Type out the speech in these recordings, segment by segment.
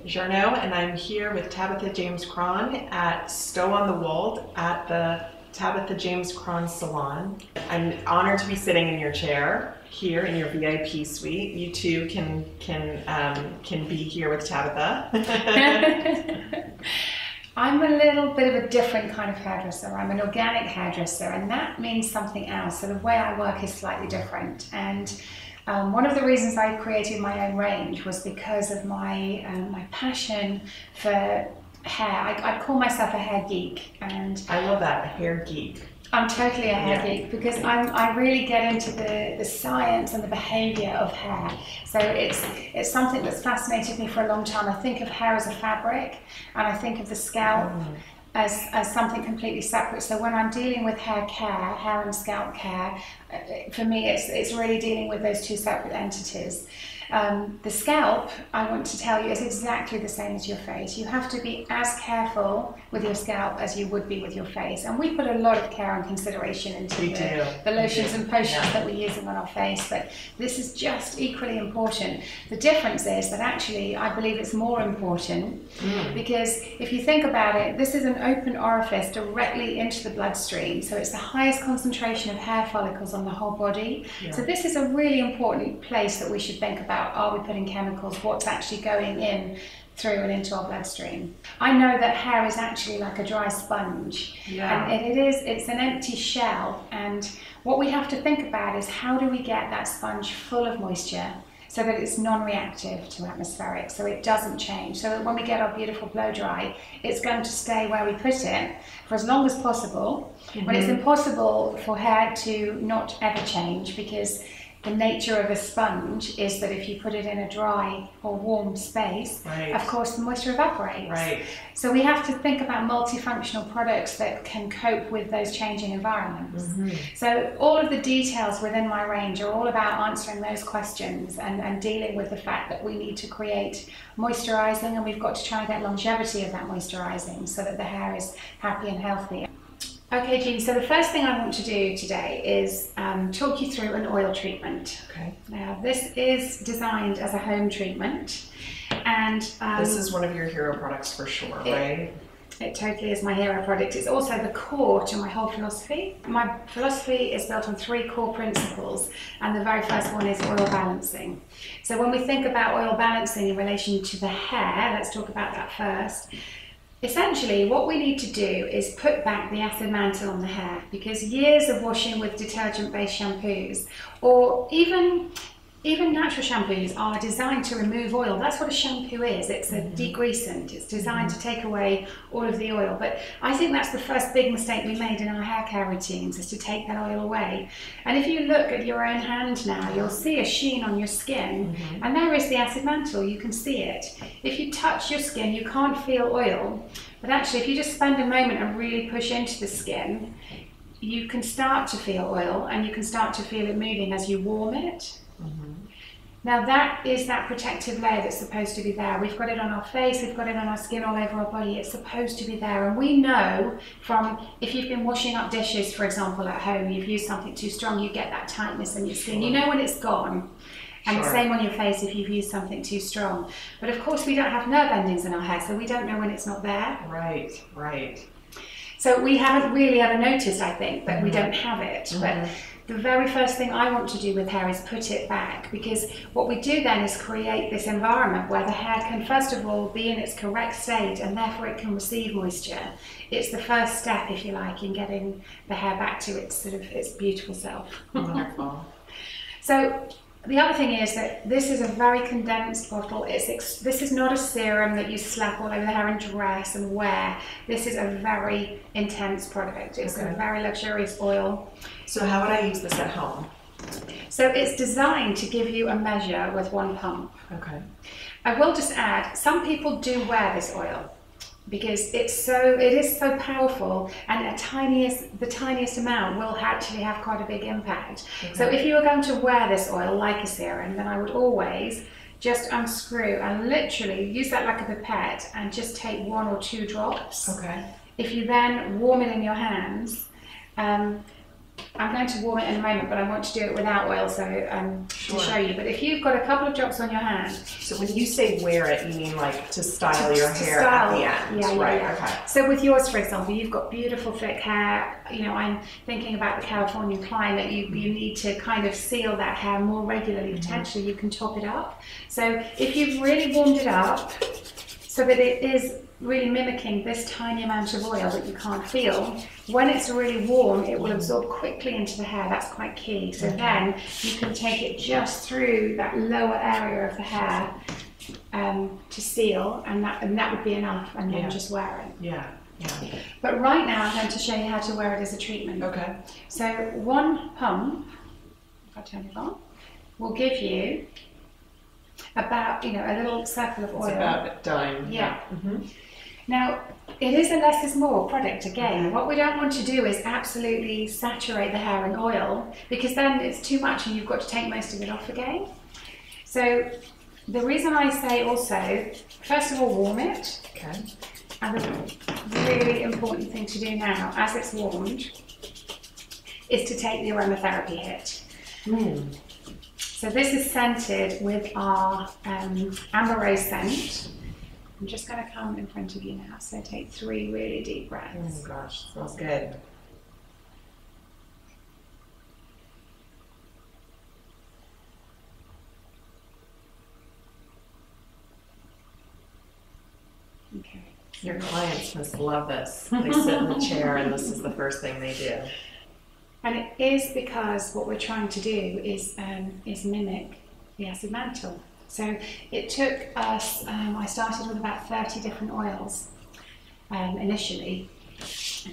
Jarnot, and I'm here with Tabitha James Kraan at Stow on the Wold at the Tabitha James Kraan Salon. I'm honored to be sitting in your chair here in your VIP suite. You too can be here with Tabitha. I'm a little bit of a different kind of hairdresser. I'm an organic hairdresser, and that means something else. So the way I work is slightly different. And one of the reasons I created my own range was because of my my passion for hair. I call myself a hair geek, and I love that, a hair geek. I'm totally a hair geek because I really get into the science and the behaviour of hair. So it's something that's fascinated me for a long time. I think of hair as a fabric, and I think of the scalp as something completely separate. So when I'm dealing with hair care, hair and scalp care, for me it's really dealing with those two separate entities. The scalp, I want to tell you, is exactly the same as your face. You have to be as careful with your scalp as you would be with your face. And we put a lot of care and consideration into the lotions and potions that we're using on our face, but this is just equally important. The difference is that actually I believe it's more important because if you think about it, this is an open orifice directly into the bloodstream. So it's the highest concentration of hair follicles on the whole body. So this is a really important place that we should think about. Are we putting chemicals? What's actually going in through and into our bloodstream? I know that hair is actually like a dry sponge, and it's an empty shell, and what we have to think about is how do we get that sponge full of moisture so that it's non-reactive to atmospheric, so it doesn't change, so that when we get our beautiful blow dry, it's going to stay where we put it for as long as possible. When it's impossible for hair to not ever change, because the nature of a sponge is that if you put it in a dry or warm space, of course the moisture evaporates. So we have to think about multifunctional products that can cope with those changing environments. So all of the details within my range are all about answering those questions and dealing with the fact that we need to create moisturizing, and we've got to try and get longevity of that moisturizing so that the hair is happy and healthy. Okay, Jean, so the first thing I want to do today is talk you through an oil treatment. Now, this is designed as a home treatment, and this is one of your hero products for sure, right? It totally is my hero product. It's also the core to my whole philosophy. My philosophy is built on 3 core principles, and the very first one is oil balancing. So when we think about oil balancing in relation to the hair, let's talk about that first. Essentially, what we need to do is put back the acid mantle on the hair, because years of washing with detergent-based shampoos, or even natural shampoos, are designed to remove oil. That's what a shampoo is. It's a degreasant. It's designed to take away all of the oil. But I think that's the first big mistake we made in our hair care routines, is to take that oil away. And if you look at your own hand now, you'll see a sheen on your skin, and there is the acid mantle. You can see it. If you touch your skin, you can't feel oil, but actually if you just spend a moment and really push into the skin, you can start to feel oil, and you can start to feel it moving as you warm it. Now that is that protective layer that's supposed to be there. We've got it on our face, we've got it on our skin, all over our body. It's supposed to be there. And we know from, if you've been washing up dishes, for example, at home, you've used something too strong, you get that tightness in your skin. You know when it's gone. And the same on your face if you've used something too strong. But of course we don't have nerve endings in our hair, so we don't know when it's not there. Right. So we haven't really ever noticed, I think, that we don't have it. But the very first thing I want to do with hair is put it back, because what we do then is create this environment where the hair can first of all be in its correct state, and therefore it can receive moisture. It's the first step, if you like, in getting the hair back to its its beautiful self. Wonderful. So the other thing is that this is a very condensed bottle. This is not a serum that you slap all over the hair and dress and wear. This is a very intense product. It's a very luxurious oil. So how would I use this at home? So it's designed to give you a measure with 1 pump. I will just add, some people do wear this oil, because it is so powerful, and the tiniest amount will actually have quite a big impact. So if you were going to wear this oil like a serum, then I would always just unscrew and literally use that like a pipette and just take 1 or 2 drops. If you then warm it in your hands, I'm going to warm it in a moment, but I want to do it without oil, so Sure. to show you. But if you've got a couple of drops on your hand, So when you say wear it, you mean like to style your hair style. at the end, Yeah, right? yeah. Okay. So with yours, for example, you've got beautiful thick hair. You know, I'm thinking about the Californian climate. You need to kind of seal that hair more regularly. Potentially, you can top it up. So if you've really warmed it up, so that it is really mimicking this tiny amount of oil that you can't feel. When it's really warm, it will absorb quickly into the hair. That's quite key. So then you can take it just through that lower area of the hair to seal, and that would be enough, and then just wear it. Yeah, yeah. But right now, I'm going to show you how to wear it as a treatment. Okay. So one pump, if I turn it on, will give you about, you know, a little circle of oil. It's about a dime. Yeah. Now, it is a less is more product again. What we don't want to do is absolutely saturate the hair in oil, because then it's too much and you've got to take most of it off again. So the reason I say also, first of all, warm it. Okay. And the really important thing to do now, as it's warmed, is to take the aromatherapy hit. So this is scented with our amber rose scent. I'm just going to come in front of you now, so take 3 really deep breaths. Oh gosh, smells good. Okay. Your clients must love this. They sit in the chair and this is the first thing they do. And it is because what we're trying to do is mimic the acid mantle. So it took us, I started with about 30 different oils initially,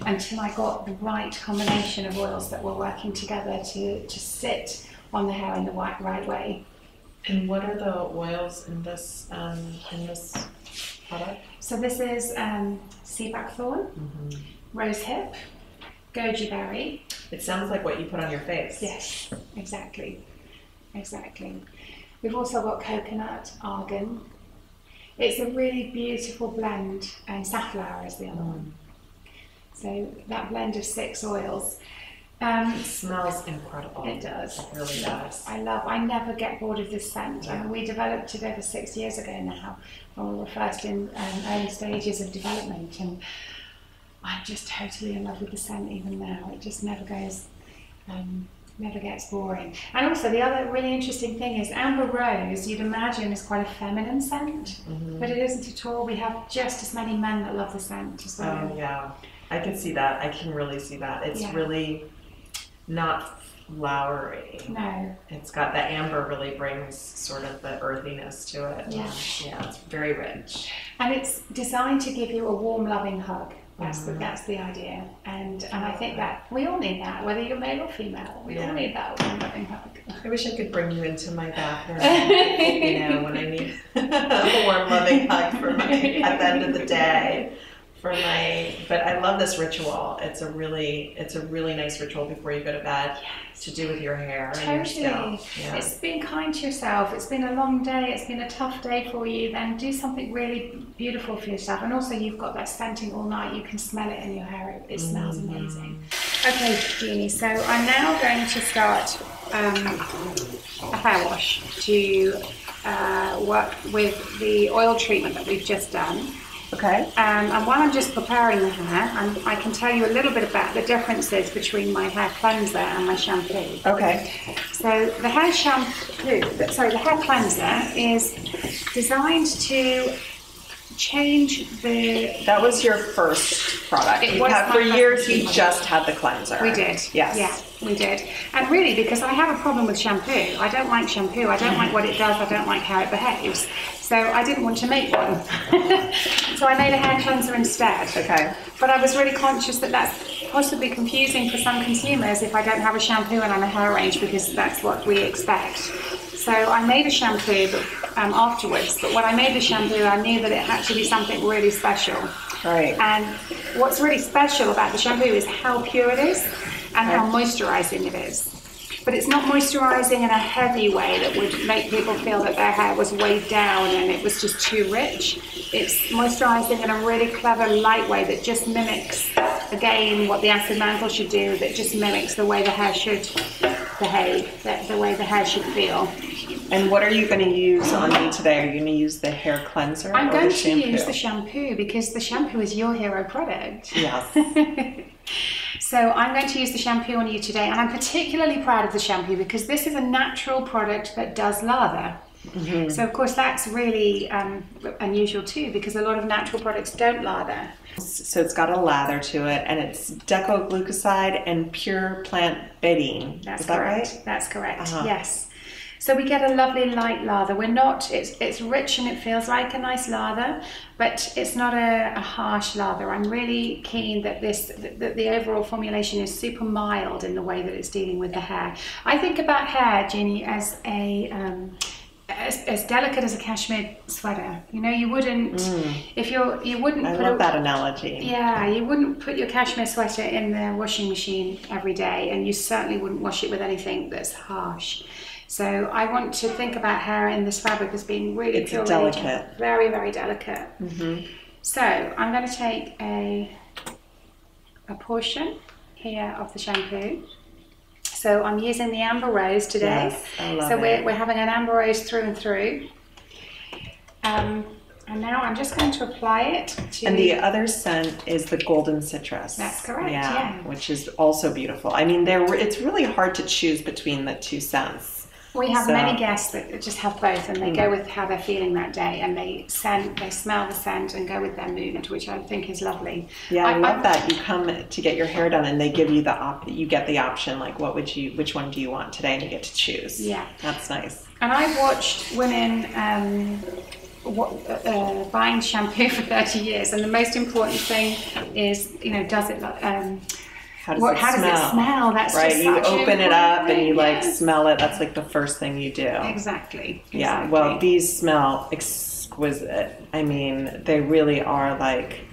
until I got the right combination of oils that were working together to sit on the hair in the right way. And what are the oils in this product? So this is sea blackthorn, rose hip, goji berry. It sounds like what you put on your face. Yes, exactly, exactly. We've also got coconut, argan. It's a really beautiful blend, and safflower is the other one. So that blend of 6 oils. It smells incredible. It does. It really does. I never get bored of this scent. Yeah. And we developed it over 6 years ago now, when we were first in early stages of development. And I'm just totally in love with the scent even now. It just never goes, never gets boring. And also the other really interesting thing is amber rose, you'd imagine, is quite a feminine scent, but it isn't at all. We have just as many men that love the scent as well. Oh yeah, I can see that. I can really see that. It's really not flowery. No. It's got the amber really brings sort of the earthiness to it. Yeah. Yeah, it's very rich. And it's designed to give you a warm, loving hug. That's the idea, and I think that we all need that, whether you're male or female. We all need that warm, loving hug. I wish I could bring you into my bathroom, you know, when I need a warm, loving hug for at the end of the day. But I love this ritual. It's a really nice ritual before you go to bed to do with your hair and your scalp. Yeah. It's being kind to yourself. It's been a long day. It's been a tough day for you. Then do something really beautiful for yourself. And also, you've got that scenting all night. You can smell it in your hair. It smells amazing. Okay, Jeannie. So I'm now going to start a hair wash to work with the oil treatment that we've just done. Okay. And while I'm just preparing the hair, I can tell you a little bit about the differences between my hair cleanser and my shampoo. Okay. So the hair cleanser is designed to change the... That was your first product. For years, you just had the cleanser. We did. Yes. Yeah, we did. And really, because I have a problem with shampoo. I don't like shampoo. I don't like what it does. I don't like how it behaves. So I didn't want to make one. So I made a hair cleanser instead. Okay. But I was really conscious that that's possibly confusing for some consumers if I don't have a shampoo and I'm a hair range, because that's what we expect. So I made a shampoo afterwards, but when I made the shampoo, I knew that it had to be something really special. Right. And what's really special about the shampoo is how pure it is and how moisturizing it is. But it's not moisturizing in a heavy way that would make people feel that their hair was weighed down and it was just too rich. It's moisturizing in a really clever, light way that just mimics again, what the acid mantle should do, that just mimics the way the hair should behave, the way the hair should feel. And what are you going to use on me today? Are you going to use the hair cleanser I'm or going the to shampoo? use the shampoo because the shampoo is your hero product. Yes. So I'm going to use the shampoo on you today, and I'm particularly proud of the shampoo because this is a natural product that does lather. Mm-hmm. So of course that's really unusual too, because a lot of natural products don't lather. So it's got a lather to it, and it's decoglucoside and pure plant betaine. That's Is that correct. right? That's correct. Yes. So we get a lovely light lather. We're not, it's rich and it feels like a nice lather, but it's not a harsh lather. I'm really keen that the overall formulation is super mild in the way that it's dealing with the hair. I think about hair, Jeannie, as as delicate as a cashmere sweater. You know, you wouldn't, you wouldn't I put love that analogy. Yeah, you wouldn't put your cashmere sweater in the washing machine every day, and you certainly wouldn't wash it with anything that's harsh. So I want to think about hair in this fabric as being really pure, delicate. Very, very delicate. Mm-hmm. So I'm going to take a portion here of the shampoo. So I'm using the amber rose today. Yes, I love so it. we're having an amber rose through and through. And now I'm just going to apply it to... And the other scent is the golden citrus. That's correct, yeah. Which is also beautiful. I mean, it's really hard to choose between the two scents. We have many guests that just have both, and they go with how they're feeling that day, and they smell the scent and go with their mood, which I think is lovely. Yeah, I love that. You come to get your hair done, and they give you you get the option, like which one do you want today, and you get to choose. Yeah, that's nice. And I've watched women buying shampoo for 30 years, and the most important thing is, does it how does it smell? That's right. Just you open it up and you yes. smell it. That's like the first thing you do. Exactly. Yeah. Well, these smell exquisite. I mean, they really are like.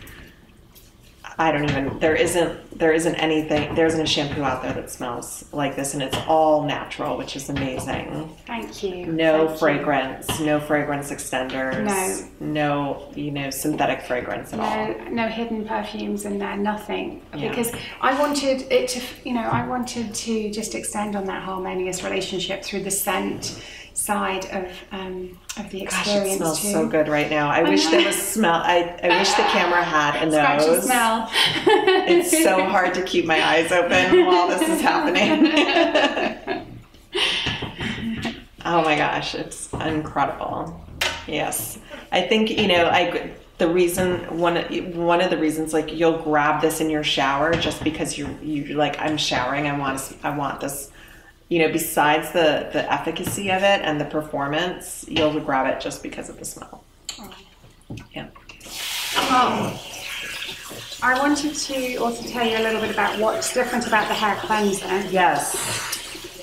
There isn't a shampoo out there that smells like this, and it's all natural, which is amazing. Thank you. No fragrance extenders. No, synthetic fragrance at all. No hidden perfumes in there, nothing. Yeah. Because I wanted it to, I wanted to just extend on that harmonious relationship through the scent side of the experience. Gosh, it smells too. so good right now. I wish there was smell. I wish the camera had a Scratch nose. and smell. It's so hard to keep my eyes open while this is happening. Oh my gosh, it's incredible. Yes, I think one of the reasons, like, you'll grab this in your shower just because you're like, I'm showering. I want this. Besides the efficacy of it and the performance, you'll grab it just because of the smell. Yeah. I wanted to also tell you a little bit about what's different about the hair cleanser. Yes.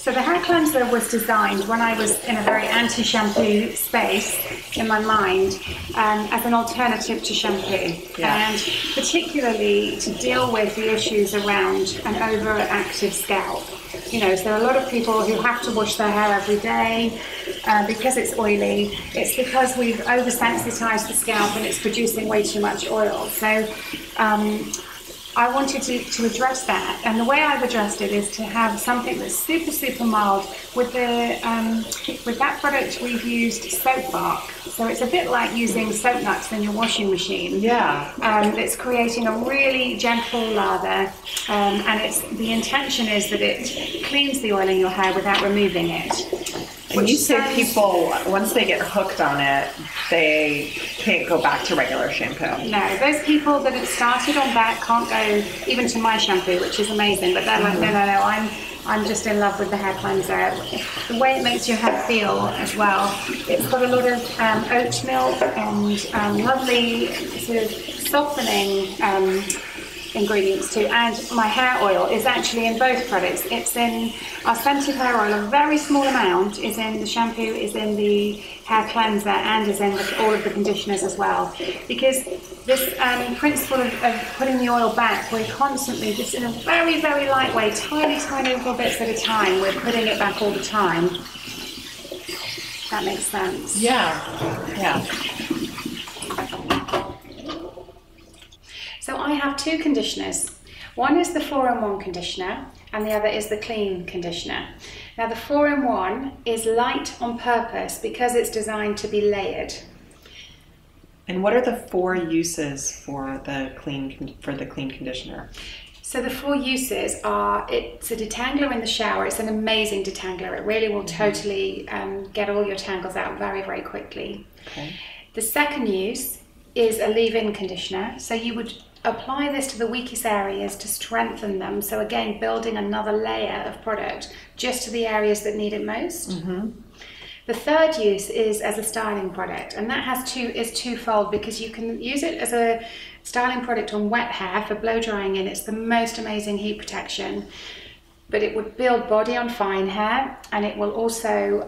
So the hair cleanser was designed when I was in a very anti-shampoo space in my mind, as an alternative to shampoo, and particularly to deal with the issues around an overactive scalp. So there are a lot of people who have to wash their hair every day because it's oily. It's because we've oversensitized the scalp and it's producing way too much oil. So I wanted to address that, and the way I've addressed it is to have something that's super, super mild. With that product, we've used soap bark, so it's a bit like using soap nuts in your washing machine. Yeah. It's creating a really gentle lather, and the intention is that it cleans the oil in your hair without removing it. And you say people, once they get hooked on it, they can't go back to regular shampoo. No, those people that have started on that can't go even to my shampoo, which is amazing, but they're like, no, I'm just in love with the hair cleanser. The way it makes your hair feel as well. It's got a lot of oat milk and lovely sort of softening ingredients too, and my hair oil is actually in both products. It's in our scented hair oil. A very small amount is in the shampoo, is in the hair cleanser, and is in all of the conditioners as well. Because this principle of putting the oil back, we're constantly, just in a very, very light way, tiny, tiny little bits at a time, we're putting it back all the time. That makes sense. Yeah. So I have two conditioners. One is the 4-in-1 conditioner and the other is the clean conditioner. Now the 4-in-1 is light on purpose because it's designed to be layered. And what are the 4 uses for the clean conditioner? So the 4 uses are, it's a detangler in the shower. It's an amazing detangler. It really will totally get all your tangles out very, very quickly. Okay. The second use is a leave-in conditioner. So you would apply this to the weakest areas to strengthen them. So again, building another layer of product just to the areas that need it most. Mm-hmm. The third use is as a styling product, and that is twofold because you can use it as a styling product on wet hair for blow drying in. It's the most amazing heat protection, but it would build body on fine hair, and it will also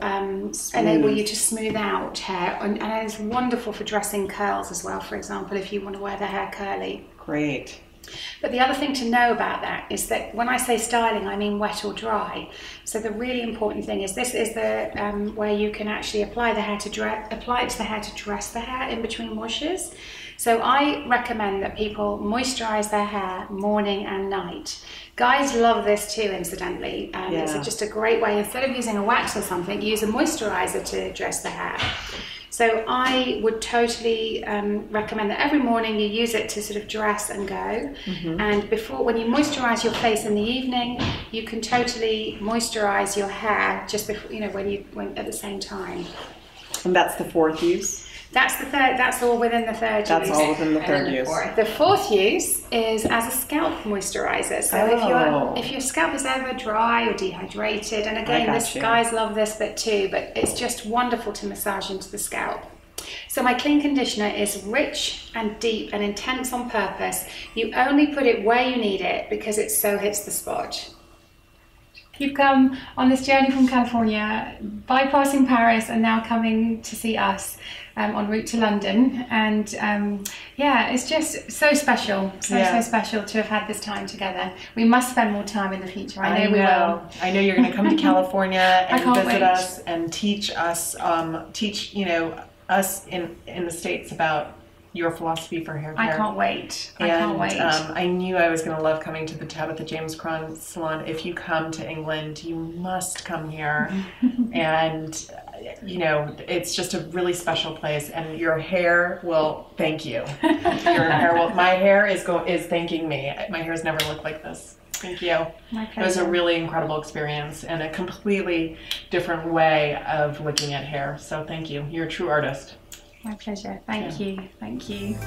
enable you to smooth out hair, and it's wonderful for dressing curls as well, for example, if you want to wear the hair curly. Great. But the other thing to know about that is that when I say styling, I mean wet or dry. So the really important thing is this is the where you can actually apply it to the hair to dress the hair in between washes. So I recommend that people moisturize their hair morning and night. Guys love this too, incidentally. It's just a great way, instead of using a wax or something, use a moisturizer to dress the hair. So I would totally recommend that every morning you use it to sort of dress and go. And when you moisturize your face in the evening, you can totally moisturize your hair just before, when at the same time. And that's the 4th use? That's the third. That's all within the third use. That's all within the third use. The 4th use is as a scalp moisturizer. So if your scalp is ever dry or dehydrated, and again, guys love this bit too, but it's just wonderful to massage into the scalp. So my clean conditioner is rich and deep and intense on purpose. You only put it where you need it because it so hits the spot. You've come on this journey from California, bypassing Paris and now coming to see us en route to London. And it's just so special, so special to have had this time together. We must spend more time in the future. I know we will. I know you're going to come to California and visit us and teach us, us in the States about your philosophy for hair care. I can't wait. I knew I was going to love coming to the Tabitha James Kraan salon. If you come to England, you must come here. And it's just a really special place, and your hair will thank you. My hair is thanking me. My hair's never looked like this. Thank you. My pleasure. It was a really incredible experience and a completely different way of looking at hair. So thank you. You're a true artist. My pleasure. Thank you. Thank you.